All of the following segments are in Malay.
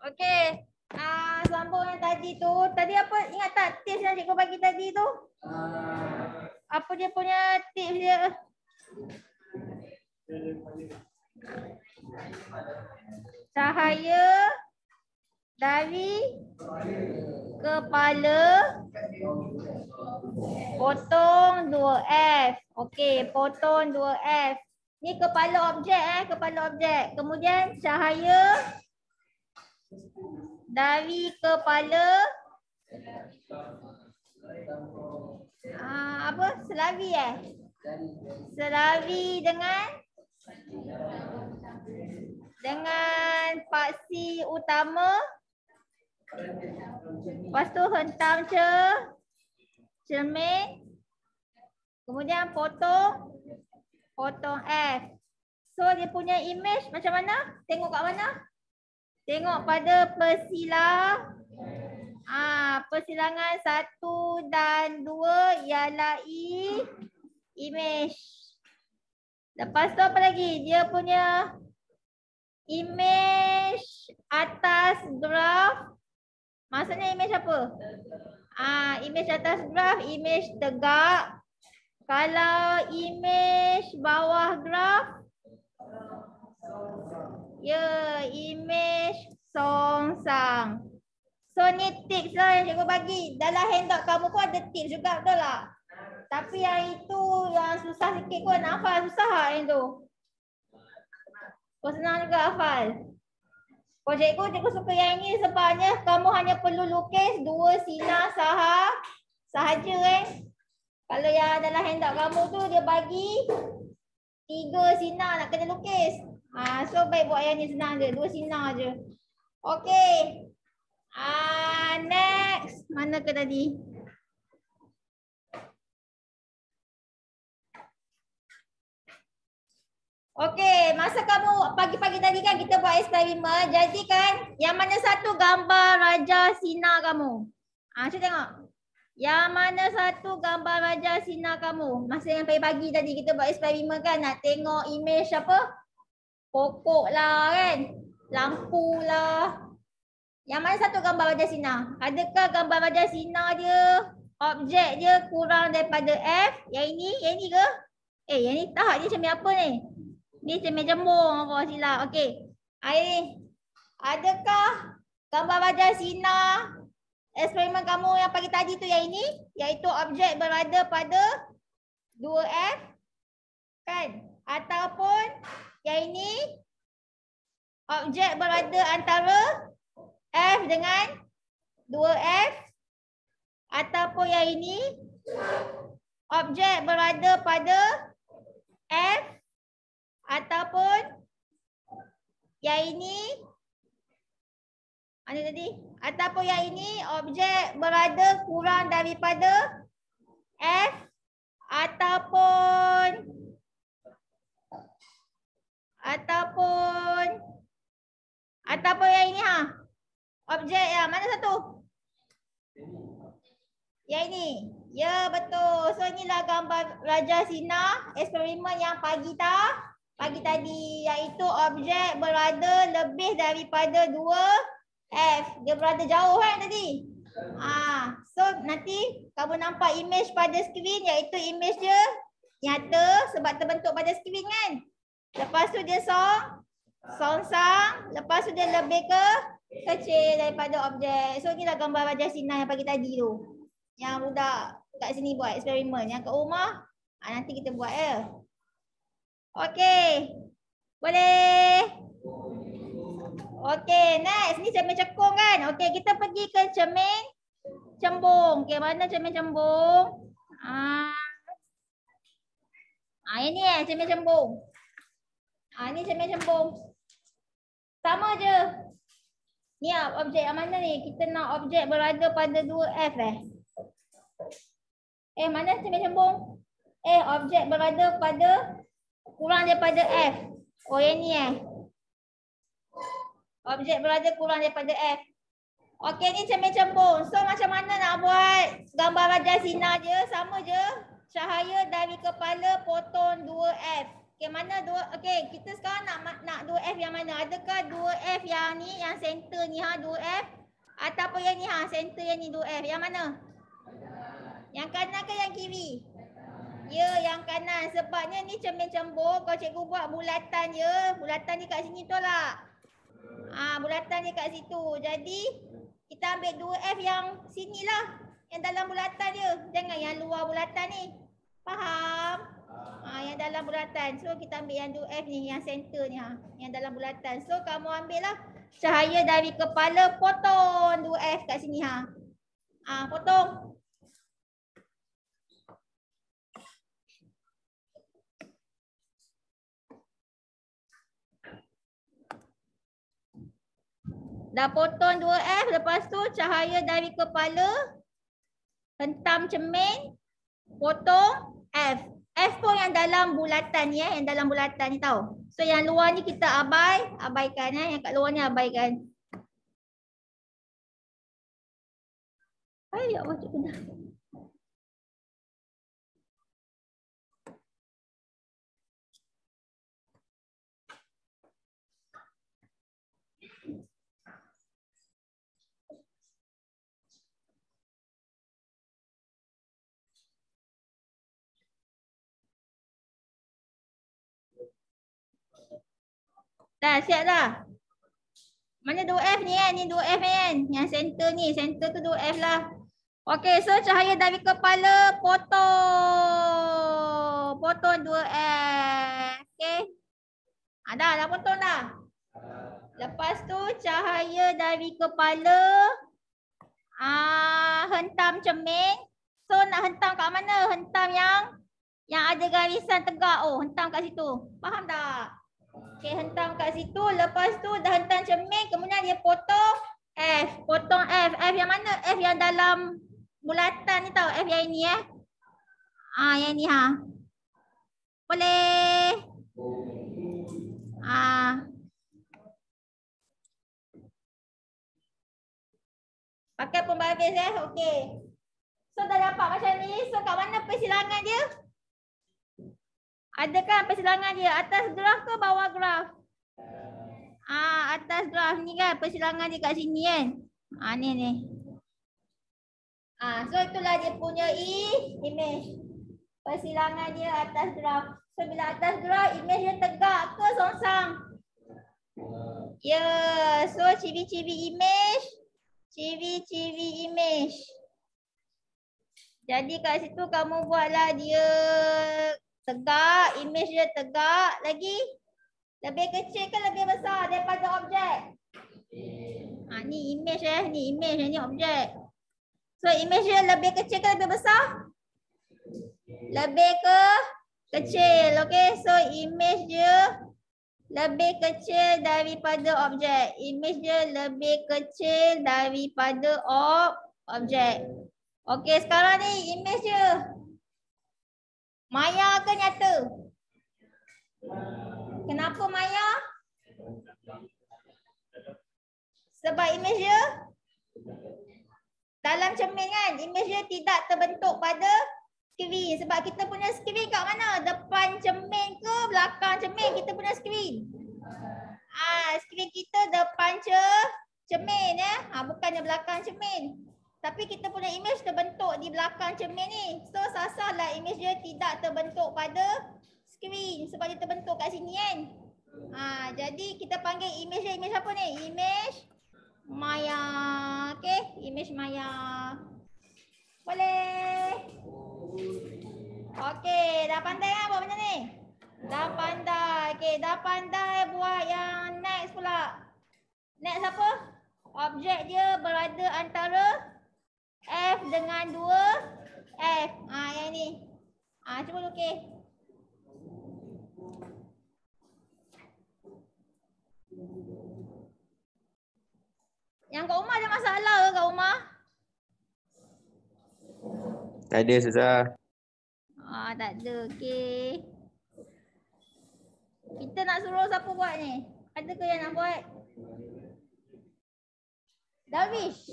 Okey. Sambung yang tadi tu. Tadi apa? Ingat tak tips yang cikgu bagi tadi tu? Apa dia punya tips dia? Cahaya dari kepala potong 2F. Okey, potong 2F. Ni kepala objek kepala objek. Kemudian cahaya dari kepala apa? Selari Selari dengan paksi utama. Lepas tu hentam cermin. Kemudian potong F. So dia punya image macam mana? Tengok kat mana? Tengok pada persilangan 1 dan 2 ialah image. Lepas tu apa lagi? Dia punya image atas graf. Maksudnya image apa? Image atas graf, image tegak. Kalau image bawah graf, ya, image songsang. So ni tips lah yang cikgu bagi. Dalam handout kamu pun ada tips juga, betul tak? Tapi yang itu yang susah sikit kot nak hafal. Susah tak yang tu? Kau senang juga hafal. Kau cikgu suka yang ini sebabnya kamu hanya perlu lukis 2 sinar sahaja Kalau yang dalam handout kamu tu dia bagi 3 sinar nak kena lukis. So baik buat yang ni senang je. 2 sinar je. Okay. Next. Mana ke tadi? Okay. Masa kamu pagi-pagi tadi kan kita buat eksperimen. Jadi kan yang mana satu gambar raja sinar kamu? Cuba tengok. Yang mana satu gambar raja sinar kamu? Masa yang pagi-pagi tadi kita buat eksperimen kan. Nak tengok image apa? Pokok lah kan. Lampu lah. Yang mana satu gambar raja sinar? Adakah gambar raja sinar dia, objek dia kurang daripada F? Yang ini ke? Yang ni tak, dia cermin apa ni? Ni cermin jembung apa silap. Okey. Adakah gambar raja sinar eksperimen kamu yang pagi tadi tu yang ini, iaitu objek berada pada 2F kan? Ataupun yang ini objek berada antara F dengan 2F, ataupun yang ini objek berada pada F, ataupun yang ini mana tadi? Ataupun yang ini objek berada kurang daripada F, ataupun yang ini objek yang mana satu? Yang ini. Ya, betul. So inilah gambar raja sinar eksperimen yang pagi tadi, iaitu objek berada lebih daripada 2F. Dia berada jauh kan tadi? So nanti kamu nampak image pada skrin, iaitu image dia nyata sebab terbentuk pada skrin kan? Lepas tu dia songsang, lepas tu dia lebih kecil daripada objek. So inilah gambar raja sinar yang pagi tadi tu. Yang budak kat sini buat eksperimen. Yang kat rumah nanti kita buat ya. Okey. Boleh? Okey, next. Ni cermin cekung kan? Okey, kita pergi ke cermin cembung. Okey, mana cermin cembung? Ini cermin cembung. Ni cermin cembung. Sama je. Ni objek yang mana ni? Kita nak objek berada pada 2F mana cermin cembung? Objek berada pada kurang daripada F. Yang ni objek berada kurang daripada F. Okey, ni cermin cembung. So macam mana nak buat gambar raja sinar je? Sama je. Cahaya dari kepala potong 2F. Okey, mana dua? Okey, kita sekarang nak 2F yang mana? Adakah 2F yang ni, yang center ni 2F ataupun yang ni center yang ni 2F? Yang mana? Yang kanan ke yang kiri? Ya, yang kanan. Sebabnya ni cermin cembur. Kalau cikgu buat bulatan je, bulatan ni kat sini tolak. Bulatan ni kat situ. Jadi kita ambil 2F yang sinilah. Yang dalam bulatan dia. Jangan yang luar bulatan ni. Faham? Yang dalam bulatan. So kita ambil yang 2F ni, yang center ni yang dalam bulatan. So kamu ambil lah cahaya dari kepala, potong 2F kat sini potong. Dah potong 2F, lepas tu cahaya dari kepala, hentam cermin, potong F. F pun yang dalam bulatan ni yang dalam bulatan ni tahu. So yang luar ni kita abaikan yang kat luar ni abaikan. Ya Allah, cikgu dah. Dah siap dah. Mana 2F ni kan? Ni 2F kan? Yang center ni. Center tu 2F lah. Okey, so cahaya dari kepala potong. Potong 2F. Okey. Dah potong dah. Lepas tu cahaya dari kepala hentam cermin. So nak hentam kat mana? Hentam yang ada garisan tegak. Oh, hentam kat situ. Faham tak? Okey, hentam kat situ. Lepas tu dah hentam cermin, kemudian dia potong F. Potong F. F yang mana? F yang dalam bulatan ni tau. F yang ini yang ni Boleh? Pakai pembaris okey. So dah dapat macam ni. So kat mana persilangan dia? Ada kan persilangan dia? Atas graf ke bawah graf? Atas graf ni kan persilangan dia kat sini kan. Ni. So itulah dia punya image. Persilangan dia atas graf. So bila atas graf, image dia tegak ke songsang? Ya, so ciri-ciri image. Ciri-ciri image. Jadi kat situ kamu buatlah dia tegak, image dia tegak. Lagi lebih kecil ke lebih besar daripada objek? Ni image ni image, ni objek. So image dia lebih kecil ke lebih besar? Lebih ke kecil. Okey, so image dia lebih kecil daripada objek. Image dia lebih kecil daripada objek. Okey, sekarang ni image dia maya ke nyata? Kenapa maya? Sebab image dia dalam cermin kan? Image dia tidak terbentuk pada skrin. Sebab kita punya skrin kat mana? Depan cermin ke belakang cermin kita punya skrin? Skrin kita depan cermin bukannya belakang cermin. Tapi kita punya image terbentuk di belakang cermin ni. So sasarlah image dia tidak terbentuk pada skrin. Sebab dia terbentuk kat sini kan. Jadi kita panggil image dia image apa ni? Image maya. Okey, image maya. Boleh? Okey, dah pandai kan buat macam ni? Dah pandai. Okey, dah pandai buat yang next pula. Next apa? Objek dia berada antara F dengan 2F. Yang ni. Cuba lukis. Yang kat rumah ada masalah ke kat rumah? Tak ada, Ustazah. Tak ada. Okey. Kita nak suruh siapa buat ni? Ada ke yang nak buat? Darwish.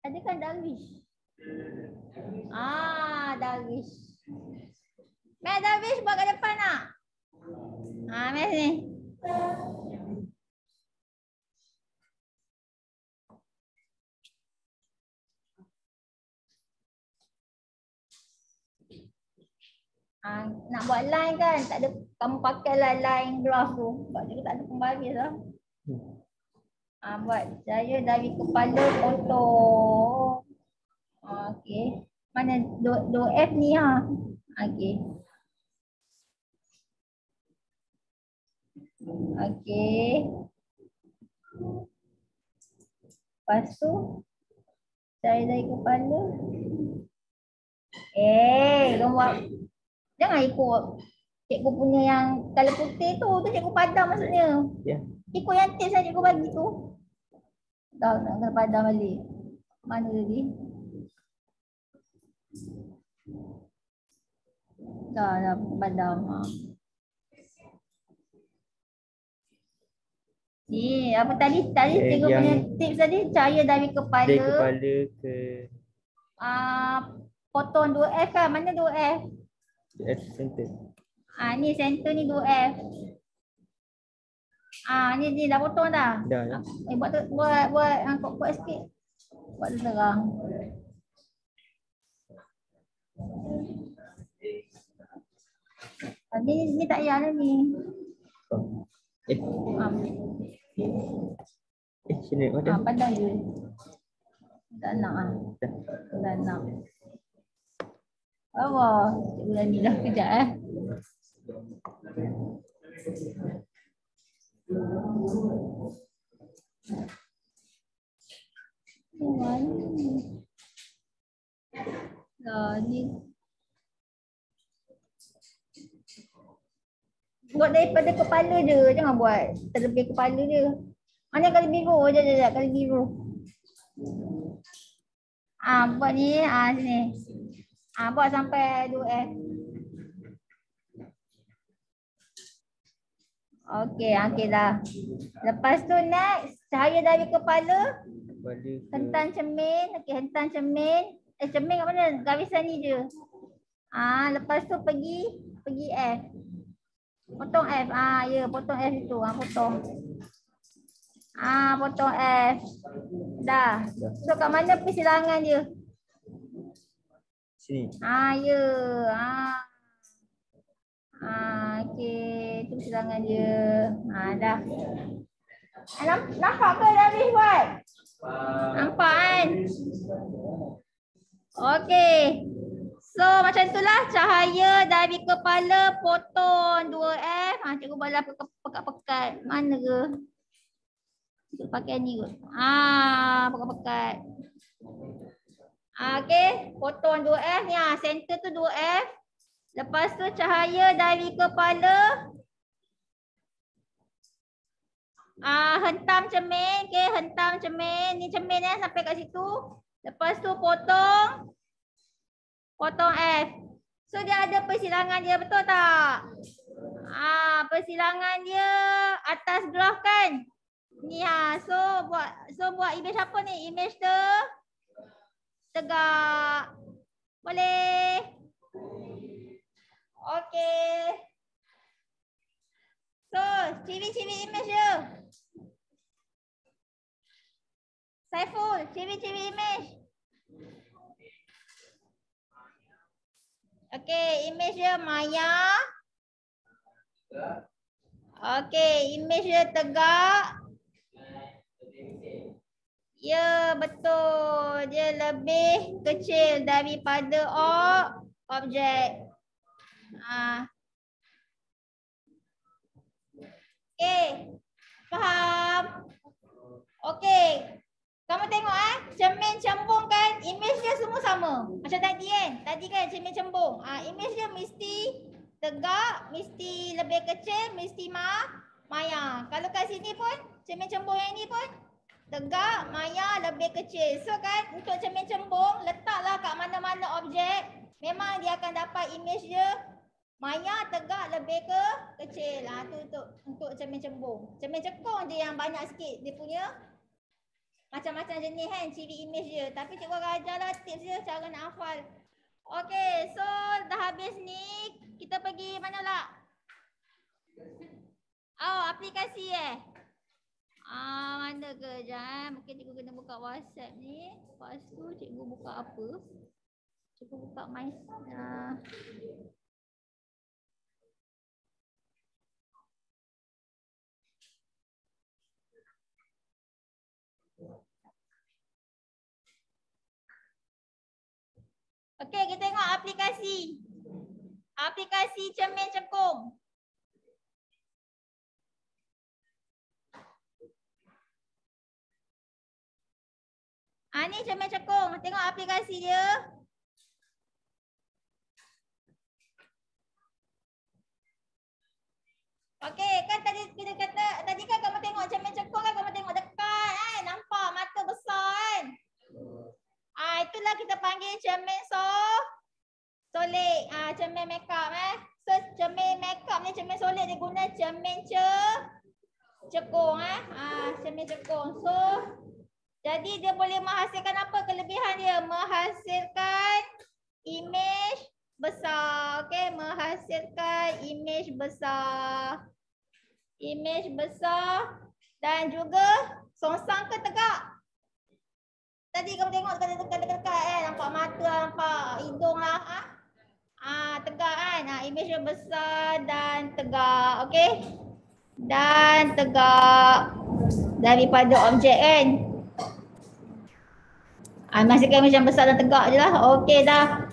Ada kan Darwish? Darwish. Mes dah habis buat kat depan nak? Mes ni. Nak buat line kan, tak ada, kamu pakailah line graph tu. Sebab dia tak ada pembaris lah. Buat saya dari kepala potong. Okey. Mana do F ni ha? Okey. Okey. Lepas tu saya dari kepala. Buat. Jangan ikut cikgu punya yang color putih tu cikgu padam maksudnya. Ya. Ikut yang tips yang cikgu bagi tu. Dah nak kena padam balik. Mana tadi? Dah padam. Ni apa tadi cikgu punya tips tadi, cahaya dari kepala. Dari kepala ke potong 2F kan? Mana 2F? F center. Ni center ni 2F. Ni dah potong dah. Dah. Buat sikit. Buat terang. Ni tak payah lah ni. Sini ada. Pandang je. Tak nak Tak nak. Cikgu ni dah kejap ni. Buat daripada kepala je, jangan buat terlebih kepala je. Mana kali biru? Sekejap kali biru. Buat ni, sini. Buat sampai 2F. Okey dah. Lepas tu next, cahaya dari kepala. Hentam cermin. Hentam cermin. Cermin kat mana? Garisan ni je. Lepas tu pergi F. Potong F. Potong F itu. Potong. Potong F. Dah. So kat mana persilangan dia? Sini. Okey, tu persilangan dia. Dah. Nampak ke dah habis buat? Nampak kan? Okey. So macam itulah cahaya dari kepala potong 2F. Cikgu buatlah pekat-pekat. Mana ke? Untuk pakai ni ke? Pekat-pekat. Okey, potong 2F ni. Center tu 2F. Lepas tu cahaya dari kepala. Hentam cermin. Okey, hentam cermin. Ni cermin sampai kat situ. Lepas tu potong F. So dia ada persilangan dia, betul tak? Persilangan dia atas graf kan? Ni so buat image apa ni? Image tegak. Boleh? Okey. So, ciri-ciri image dia. Saiful, ciri-ciri image. Okey, image dia maya. Okey, image dia tegak. Ya, betul. Dia lebih kecil daripada objek. Okey. Faham? Okey. Kamu tengok cermin cembung kan, image dia semua sama. Macam tadi kan? Tadi kan cermin cembung. Image dia mesti tegak, mesti lebih kecil, mesti maya. Kalau kat sini pun cermin cembung yang ini pun tegak, maya, lebih kecil. So kan untuk cermin cembung letaklah kat mana-mana objek, memang dia akan dapat image dia maya, tegak, lebih kecil. Tu untuk cermin cembung. Cermin cekung je yang banyak sikit dia punya macam-macam jenis kan ciri image dia. Tapi cikgu akan ajarlah tips dia cara nak hafal. Okey, so dah habis ni. Kita Pergi mana pula? Oh, aplikasi mana ke? Jangan. Mungkin cikgu kena buka WhatsApp ni. Lepas tu cikgu buka apa? Cikgu buka my Okey, kita tengok aplikasi. Aplikasi cermin cekung. Ni cermin cekung. Tengok aplikasi dia. Okey, kan tadi kita kata, tadi kan kamu tengok cermin cekung kan, kamu tengok dekat kan. Nampak mata besar kan. Itulah kita panggil cermin solid. Cermin makeup So cermin makeup ni, cermin solid dia guna cermin cekung cermin cekung. So jadi dia boleh menghasilkan apa kelebihan dia? Menghasilkan imej besar. Okey, menghasilkan imej besar. Imej besar dan juga songsang ke tegak? Tadi kamu tengok dekat-dekat nampak mata, nampak hidung lah. Tegak kan? Imej yang besar dan tegak. Okey? Dan tegak daripada objek kan? Masihkan imej yang besar dan tegak je lah. Okey dah.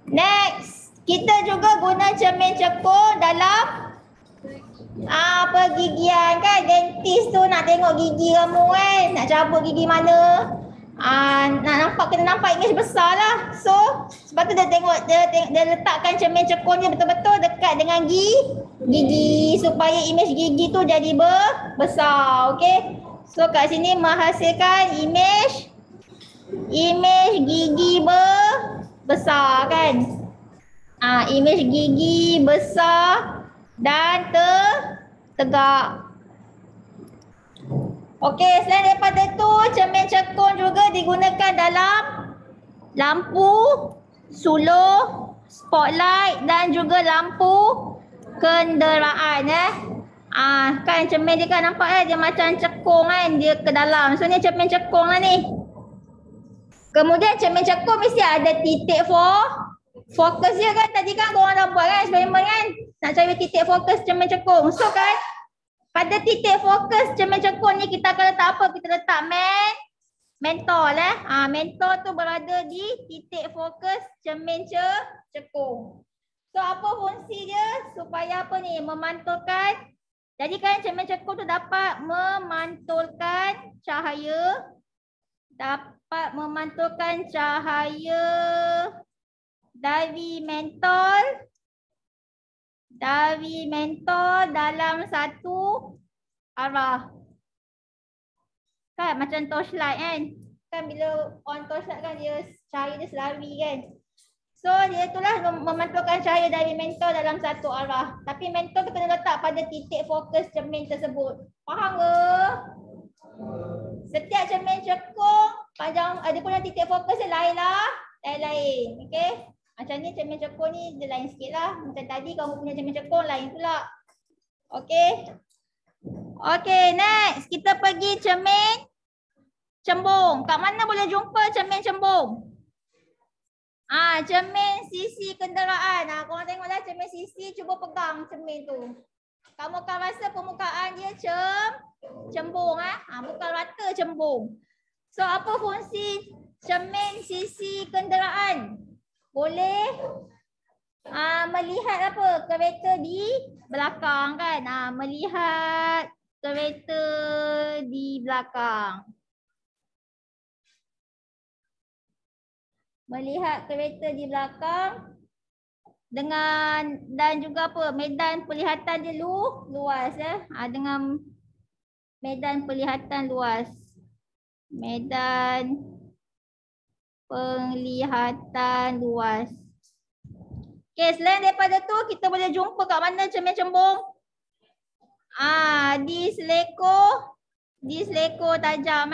Next. Kita juga guna cermin cekung dalam pergigian kan? Dentist tu nak tengok gigi kamu kan? Nak cabut gigi mana? Kena nampak imej besar lah. So sebab tu dia tengok dia letakkan cermin cekung dia betul-betul dekat dengan gigi supaya imej gigi tu jadi besar. Okey. So kat sini menghasilkan imej gigi besar kan. Imej gigi besar dan tegak. Okey, selain daripada tu, cermin cekung juga digunakan dalam lampu suluh, spotlight dan juga lampu kenderaan kan cermin dia kan nampak dia macam cekung kan, dia ke dalam. So ni cermin cekung lah ni. Kemudian cermin cekung mesti ada titik fokus dia kan. Tadi kan korang dah buat kan eksperimen kan, nak cari titik fokus cermin cekung. So kan pada titik fokus cermin cekung ni kita akan letak apa? Kita letak mentol mentol tu berada di titik fokus cermin cekung. So apa fungsi dia? Supaya apa ni? Memantulkan. Jadi kan cermin cekung tu dapat memantulkan cahaya. Dapat memantulkan cahaya dari mentol dalam satu arah. Kan macam torchlight kan. Kan bila on torchlight kan dia cahaya dia selari kan. So dia itulah memantulkan cahaya dari mentol dalam satu arah. Tapi mentol tu kena letak pada titik fokus cermin tersebut. Faham ke? Setiap cermin cekung panjang dia punya titik fokus dia lain-lain. Okey. Macam ni cermin cekung ni dia lain sikit lah. Macam tadi kamu punya cermin cekung lain pula. Okey. Okey, next. Kita pergi cermin cembung. Kat mana boleh jumpa cermin cembung? Cermin sisi kenderaan. Korang tengoklah cermin sisi. Cuba pegang cermin tu. Kamu akan rasa permukaan dia cembung. Bukan rata cembung. So apa fungsi cermin sisi kenderaan? Boleh melihat apa? Kereta di belakang kan. Melihat kereta di belakang. Melihat kereta di belakang dengan dan juga apa? Medan penglihatan dia luas dengan medan penglihatan luas. Medan penglihatan luas. Okey, selain daripada tu kita boleh jumpa kat mana cermin cembung? Di seleko tajam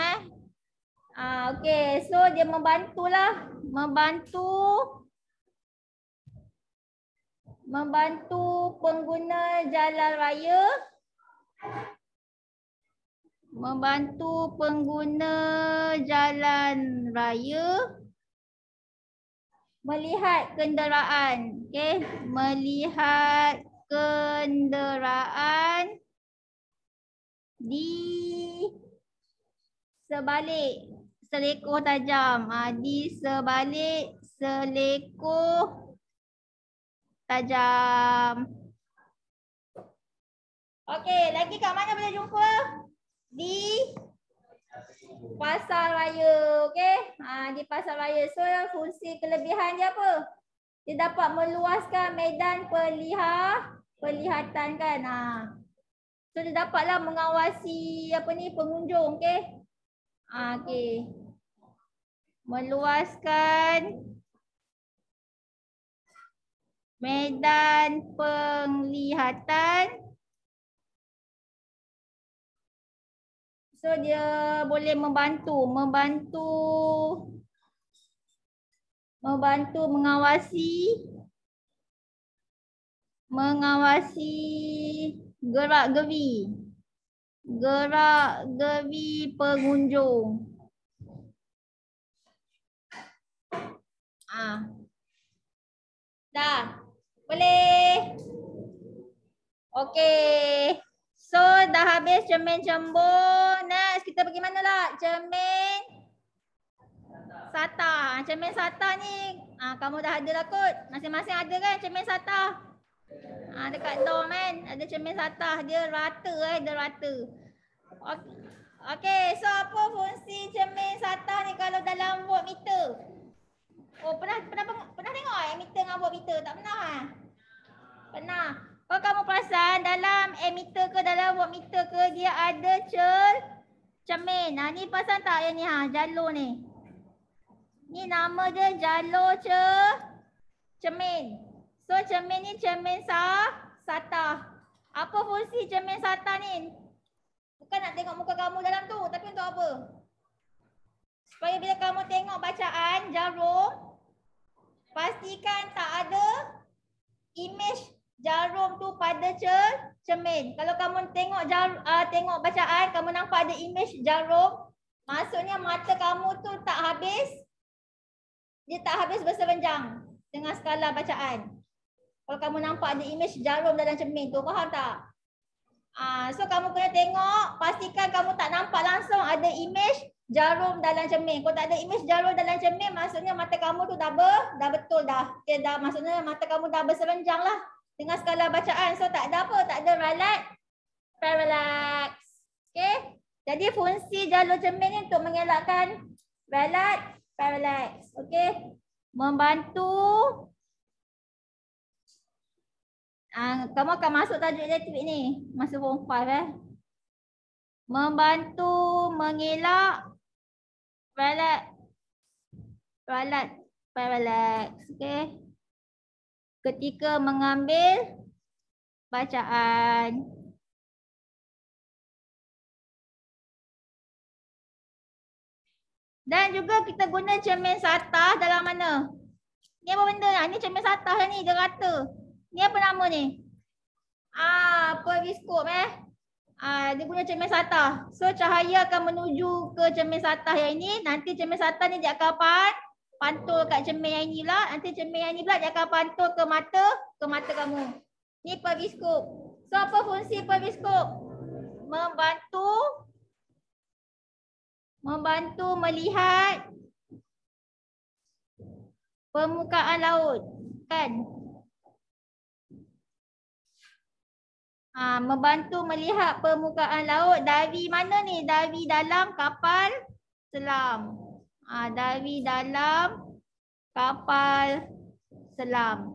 okey, so dia membantu Membantu pengguna jalan raya. Membantu pengguna jalan raya. Melihat kenderaan. Okey, melihat kenderaan di sebalik selekoh tajam. Di sebalik selekoh tajam. Okey, lagi kat mana boleh jumpa? Di pasar raya. Okey, di pasar raya. So fungsi kelebihan dia apa? Dia dapat meluaskan medan pelihatan kan. So dia dapatlah mengawasi apa ni pengunjung. Okey. Okey. Meluaskan medan penglihatan. So dia boleh membantu mengawasi gerak-geri pengunjung. Dah. Boleh. Okey. So dah habis cermin cembur. Next kita pergi mana lah? Cermin Sata. Cermin Sata ni kamu dah ada lah kot. Masing-masing ada kan cermin Sata? Dekat dorm kan ada cermin Sata. Dia rata dia rata. Okey, so apa fungsi cermin Sata ni kalau dalam voltmeter? Oh, pernah tengok emitter dengan voltmeter? Tak pernah Pernah. Kalau kamu perasan dalam emitter ke dalam voltmeter ke dia ada cermin. Ni perasan tak yang ni jalur ni. Ni nama dia jalur cermin. So cermin ni cermin Sata. Apa fungsi cermin Sata ni? Bukan nak tengok muka kamu dalam tu, tapi untuk apa? Supaya bila kamu tengok bacaan jarum, pastikan tak ada image jarum tu pada cermin. Kalau kamu tengok bacaan, kamu nampak ada image jarum, maksudnya mata kamu tu tak habis bersebenjang dengan skala bacaan. Kalau kamu nampak ada image jarum dalam cermin tu, faham tak? So kamu kena tengok, pastikan kamu tak nampak langsung ada image jarum dalam cermin. Kalau tak ada image jarum dalam cermin, maksudnya mata kamu tu dah betul dah. Maksudnya mata kamu dah bersebenjang lah dengan skala bacaan. So tak ada apa, tak ada parallax. Okay. Jadi fungsi jalur cermin ni untuk mengelakkan parallax. Okay. Membantu. Kamu akan masuk tajuk elektrik ni masa form 5 Membantu mengelak parallax. Okay. Ketika mengambil bacaan. Dan juga kita guna cermin Sata dalam mana? Ni apa benda lah? Ni cermin Sata lah ni, dia rata. Ni apa nama ni? Periskop dia guna cermin Sata. So cahaya akan menuju ke cermin Sata yang ini. Nanti cermin Sata ni dia akan pantul kat cermin yang ini pula. Nanti cermin yang ini pula dia akan pantul ke mata kamu. Ni periskop. So apa fungsi periskop? Membantu melihat permukaan laut, kan? Membantu melihat permukaan laut dari mana ni? Dari dalam kapal selam. Dari dalam kapal selam.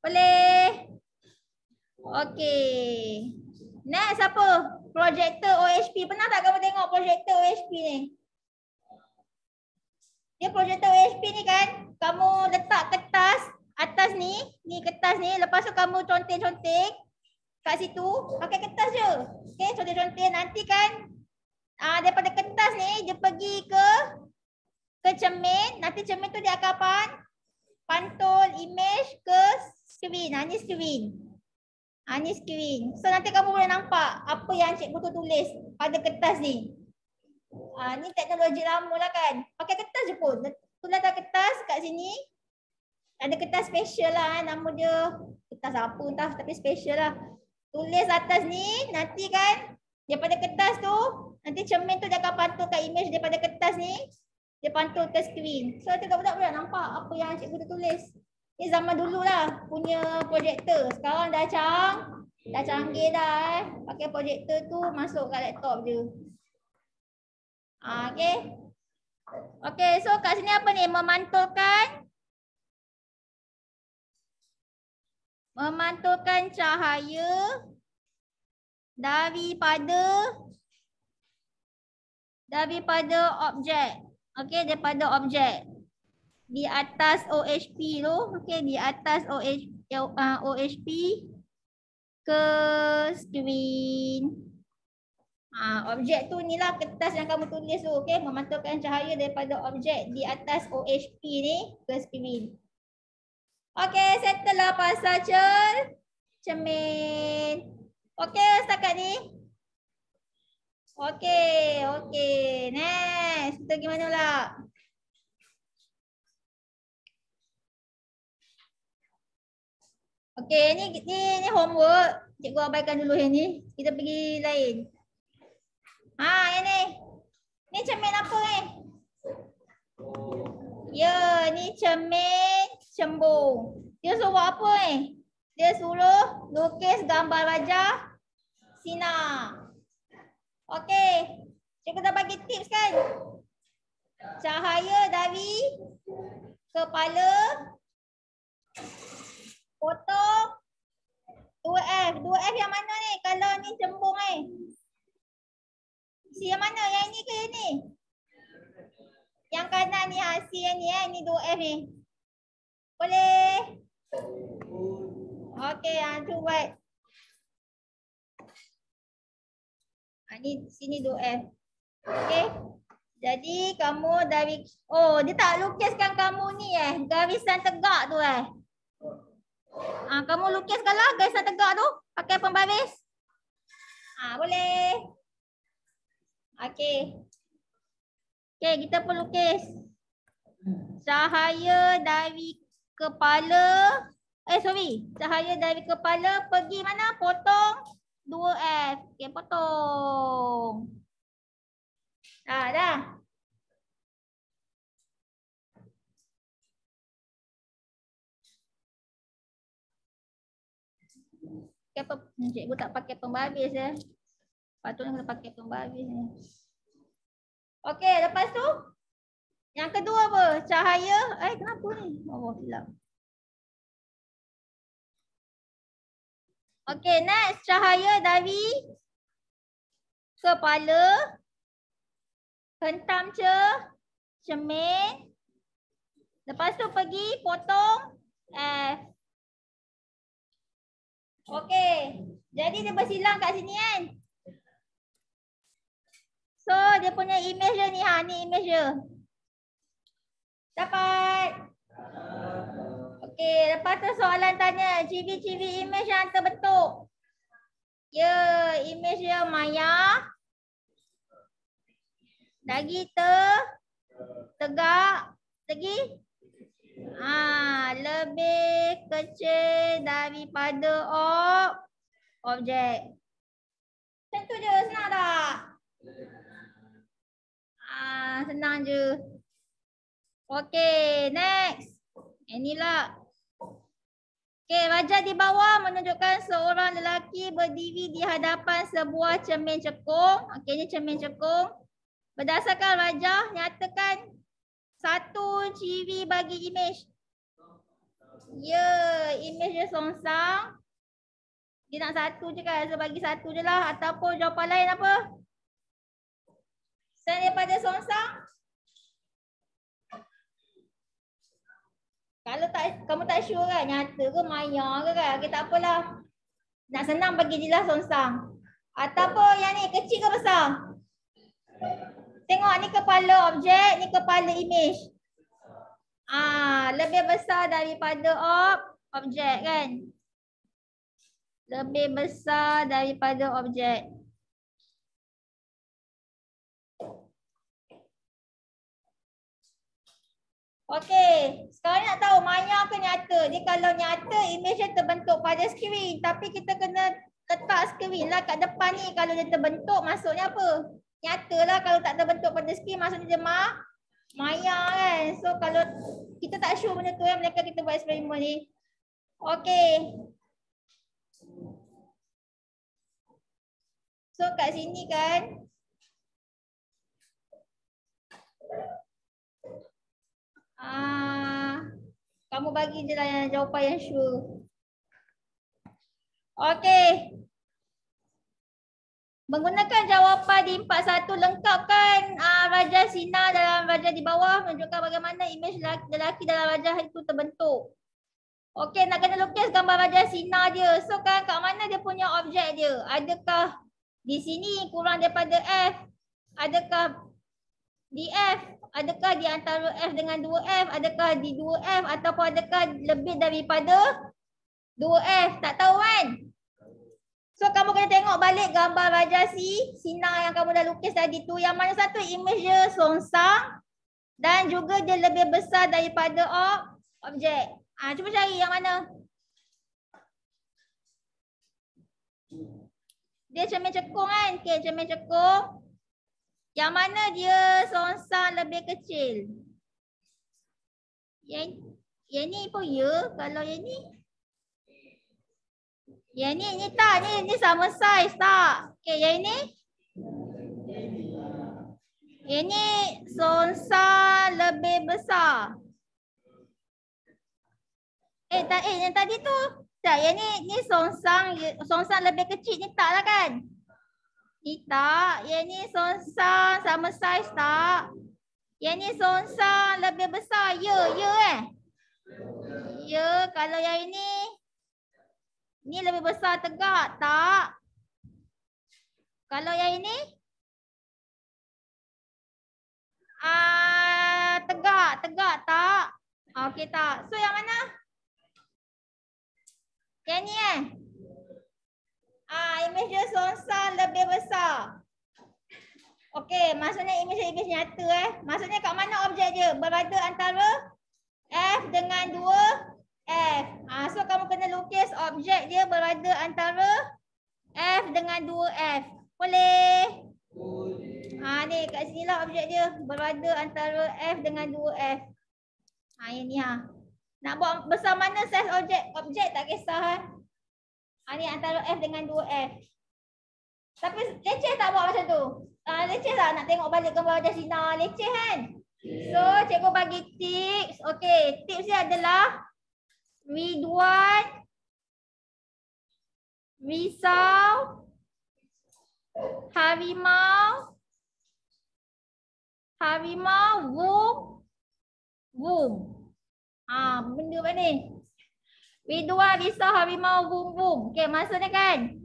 Boleh? Okey. Next apa? Projektor OHP. Pernah tak kamu tengok projektor OHP ni? Dia projektor OHP ni kan, kamu letak kertas atas ni kertas ni, lepas tu kamu conteng-conteng kat situ, pakai kertas je. Okey, conteng-conteng, nanti kan daripada kertas ni dia pergi ke cermin, nanti cermin tu dia akan pantul image ke screen. Ni screen. Ni screen. So nanti kamu boleh nampak apa yang cikgu tu tulis pada kertas ni. Ni teknologi lama lah kan. Pakai kertas je pun. Tulis atas kertas kat sini. Ada kertas special lah nama dia. Kertas apa entah tapi special lah. Tulis atas ni nanti kan daripada kertas tu nanti cermin tu dia akan pantulkan image daripada kertas ni. Dia pantul ke screen. So nanti budak-budak boleh nampak apa yang cikgu tu tulis. Ni zaman dulu lah punya projektor. Sekarang dah canggih dah Pakai projektor tu masuk kat laptop je. Okay. Okay, so kat sini apa ni? Memantulkan cahaya daripada objek. Okay, daripada objek. Di atas OHP tu. Okay, di atas OHP ke screen. Objek tu ni lah kertas yang kamu tulis tu. Okay, memantulkan cahaya daripada objek di atas OHP ni ke screen. Okay, settle lah pasal cermin. Okay, setakat ni. Okay. Next, kita gimana pula? Okay, ni homework. Cikgu abaikan dulu yang ni. Kita pergi lain. Yang ni. Ni cermin apa ni? Ya, ni cermin cembung. Dia suruh buat apa ni? Dia suruh lukis gambar wajah sinar. Okey. Cikgu dah bagi tips kan? Cahaya dari kepala potong 2F. 2F yang mana ni? Kalau ni cembung ni. Si yang mana? Yang ni ke yang ni? Yang kanan ni si yang ni ni 2F ni. Boleh? Okey, tu buat. Ni sini 2F. Okey. Jadi kamu dari dia tak lukiskan kamu ni garisan tegak tu kamu lukiskanlah garisan tegak tu pakai pembaris. Boleh. Okey. Okey, kita pun lukis. Cahaya dari kepala cahaya dari kepala pergi mana? Potong 2F. Okey, potong. Dah. Cikgu tak pakai pembaris Patutnya kena pakai pembaris ni. Okey, lepas tu yang kedua apa? Cahaya. Kenapa ni? Silap. Okey, next. Cahaya dari kepala hentam cermin. Lepas tu pergi potong F. Okey. Jadi dia bersilang kat sini kan. So dia punya image dia ni ni image dia. Dapat. Okey, lepas tu soalan tanya ciri-ciri image yang terbentuk. Ya, image dia maya. Lagi tegak. Lagi lebih kecil daripada objek. Macam tu je, senang tak? Senang je. Okey, next. Inilah. Okey, wajah di bawah menunjukkan seorang lelaki berdiri di hadapan sebuah cermin cekung. Okey, ini cermin cekung. Berdasarkan wajah, nyatakan satu ciri bagi image. Ya, image dia songsang. Dia nak satu je kan, so bagi satu je lah. Ataupun jawapan lain apa? Selain daripada songsang. Kalau kamu tak sure kan, nyata ke maya ke kan, okay, tak apalah. Nak senang bagi je lah songsang. Ataupun yang ni kecil ke besar? Tengok ni kepala objek, ni kepala image. Lebih besar daripada objek kan? Lebih besar daripada objek. Okey, sekarang nak tahu maya ke nyata. Dia kalau nyata, image dia terbentuk pada skrin. Tapi kita kena letak skrin lah kat depan ni. Kalau dia terbentuk, maksudnya apa? Nyata lah. Kalau tak terbentuk pada skrin, maksudnya dia maya kan. So kalau kita tak sure benda tu, mereka kita buat eksperimen ni. Okey. So kat sini kan, kamu bagi je lah yang jawapan yang sure. Okey. Menggunakan jawapan di 41 lengkapkan rajah sinar dalam rajah di bawah menunjukkan bagaimana imej lelaki dalam rajah itu terbentuk. Okey, nak kena lukis gambar rajah sinar dia. So kan kat mana dia punya objek dia? Adakah di sini kurang daripada F? Adakah di F? Adakah di antara F dengan 2F? Adakah di 2F ataupun adakah lebih daripada 2F? Tak tahu kan? So kamu kena tengok balik gambar rajah sinar yang kamu dah lukis tadi tu. Yang mana satu image dia songsang dan juga dia lebih besar daripada objek. Cuba cari yang mana. Dia cermin cekung kan? Okey, cermin cekung. Yang mana dia songsang lebih kecil? Yang ni pun ya. Kalau yang ni. Yang ni tak. Ni sama saiz tak? Okey, yang ni. Yang ni songsang lebih besar. Yang tadi tu. Tak, yang ni songsang lebih kecil. Ni tak lah kan? Ni tak. Yang ni songsang sama saiz tak? Yang ni songsang lebih besar. Ya. Ya, kalau yang ini. Ni lebih besar tegak tak? Kalau yang ini? Tegak tak? Okey tak? So yang mana? Yang ni image dia songsang lebih besar. Okey, maksudnya image nyata Maksudnya kat mana objek dia? Berada antara F dengan 2F. So kamu kena lukis objek dia berada antara F dengan 2F. Boleh? Ni kat sini lah objek dia berada antara F dengan 2F. Yang ni Nak buat besar mana saiz objek tak kisah ni antara F dengan 2F. Tapi leceh tak buat macam tu? Leceh tak nak tengok balik gambar rajah sinar? Leceh kan? So cikgu bagi tips. Okey, tips dia adalah Ridwan, risau, harimau, wum. Benda apa ni? Ridwan, risau, harimau, wum. Okey, maksudnya kan?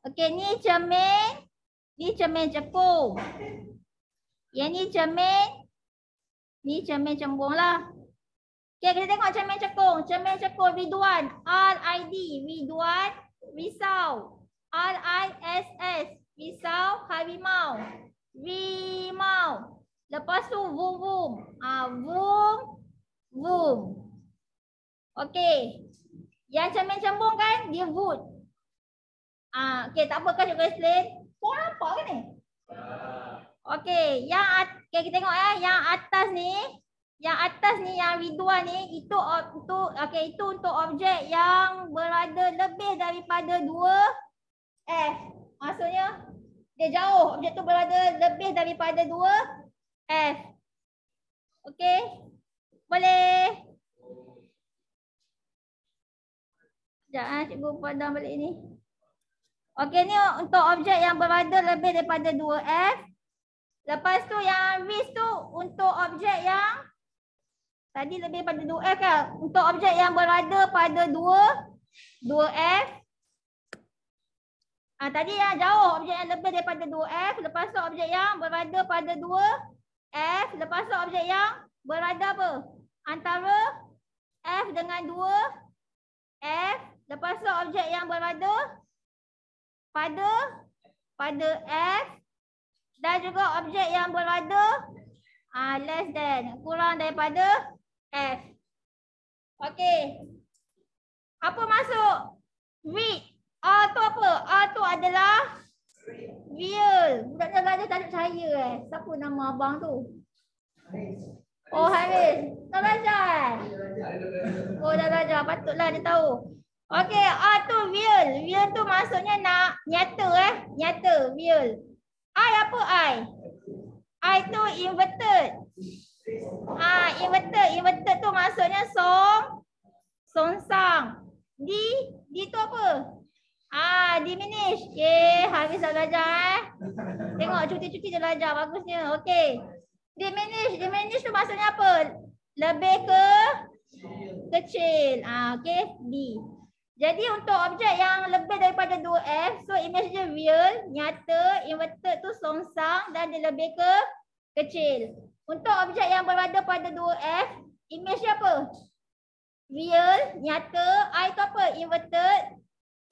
Okey, ni cermin cekung. Yang ni cermin cembung lah. Okey, kita tengok cermin cekung. Cermin cekung Ridwan, R-I-D, Ridwan, risau, R-I-S-S, risau, harimau, rimau. Lepas tu wum. Wum. Okey. Yang cermin cembung kan dia wood. Okey, tak apa kan cikgu explain. Kau nampak ke ni? Okey, kita tengok yang atas ni. Yang atas ni, yang Ridwan ni, itu untuk objek yang berada lebih daripada 2F. Maksudnya, dia jauh. Objek tu berada lebih daripada 2F. Okey? Boleh? Sekejap cikgu padam balik ni. Okey, ni untuk objek yang berada lebih daripada 2F. Lepas tu yang ris tu untuk objek yang tadi lebih pada 2F kan? Untuk objek yang berada pada 2F. Tadi yang jauh, objek yang lebih daripada 2F. Lepas tu objek yang berada pada 2F. Lepas tu objek yang berada apa? Antara F dengan 2 F. Lepas tu objek yang berada pada F. Dan juga objek yang berada less than, kurang daripada F. Okey. Apa masuk? Read. A tu apa? A tu adalah real. Budak jaga tak percaya Siapa nama abang tu? Oh, Haris. Tak belajar Oh, dah belajar. Patutlah dia tahu. Okey, A tu real. Real tu maksudnya nyata Nyata, real. I apa I? I tu inverted. Inverted tu maksudnya songsang. D tu apa? Diminish. Habis dah belajar Tengok cuti-cuti dia belajar bagusnya. Okey. Diminish tu maksudnya apa? Lebih kecil. Okey, D. Jadi untuk objek yang lebih daripada 2F, so image dia real, nyata, inverted tu songsang dan dia lebih kecil. Untuk objek yang berada pada 2F, image dia apa? Real, nyata, I tu apa? Inverted,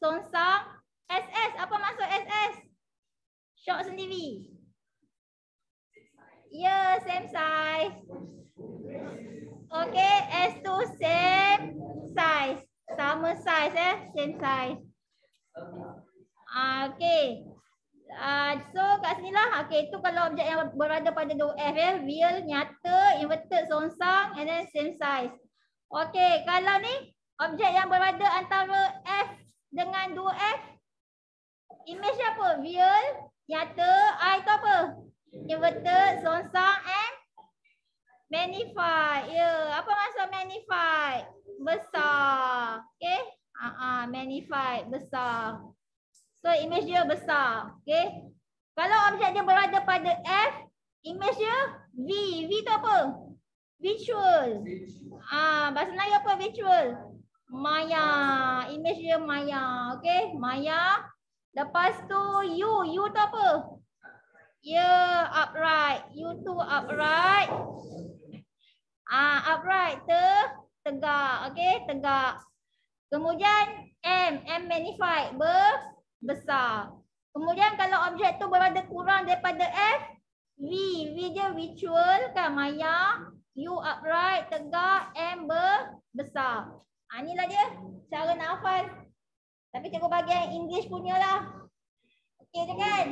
songsang. SS, apa maksud SS? Short sendiri. Ya, same size. Okay, S tu same size. Sama size same size. Okay. So kat sini lah. Okay, itu kalau objek yang berada pada 2F real, nyata, inverted, songsang and then same size. Okay, kalau ni objek yang berada antara F dengan 2F, image apa? Real, nyata, I tu apa? Inverted, songsang and magnify. Apa maksud magnify? Besar. Okay. Magnify, besar. So image dia besar. Okay. Kalau objek dia berada pada F, image dia V. V tu apa? Virtual. Bahasa Melayu apa virtual? Maya. Image dia maya. Okay. Maya. Lepas tu U. U tu apa? Upright. U tu upright. Upright. Tegak. Okay. Tegak. Kemudian M. M magnified. Besar. Kemudian kalau objek tu berada kurang daripada F, V. V dia virtual kan, maya. U upright, tegak. M besar. Inilah dia cara nak hafal. Tapi cikgu bagian English punya lah. Okey je kan?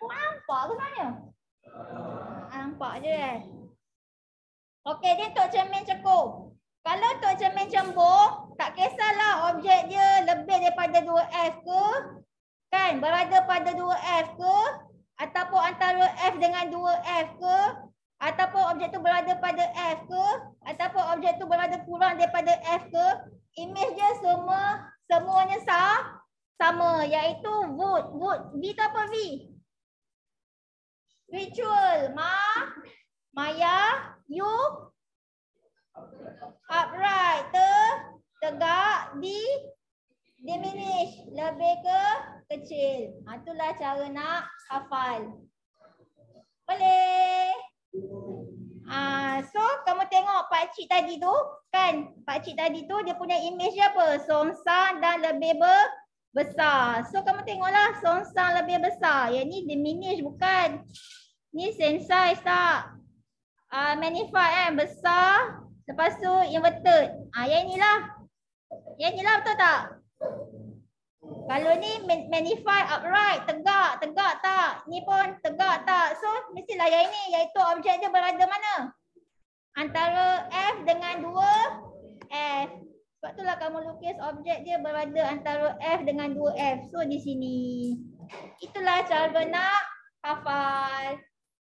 Kau nampak ke sebenarnya? Nampak je kan? Okey, dia untuk cermin cekung. Kalau untuk cermin cembung, tak kisahlah objek dia lebih daripada 2F ke, kan, berada pada 2F ke, ataupun antara F dengan 2F ke, ataupun objek tu berada pada F ke, ataupun objek tu berada kurang daripada F ke, image dia semuanya sama, iaitu would. V tu apa V? Virtual. Maya. U upright. Tegak. Diminish. Lebih kecil. Itulah cara nak hafal. Boleh? So kamu tengok pakcik tadi tu kan, pakcik tadi tu dia punya image dia apa? Songsang dan lebih besar. So kamu tengoklah songsang lebih besar. Yang ni diminish bukan. Ni same size tak? Magnify besar. Lepas tu inverted. Yang inilah. Yang inilah betul tak? Kalau ni magnify upright, tegak tak? Ni pun tegak tak? So mestilah yang ini, iaitu objek dia berada mana? Antara F dengan 2F. Sebab itulah kamu lukis objek dia berada antara F dengan 2F. So di sini. Itulah cara nak hafal.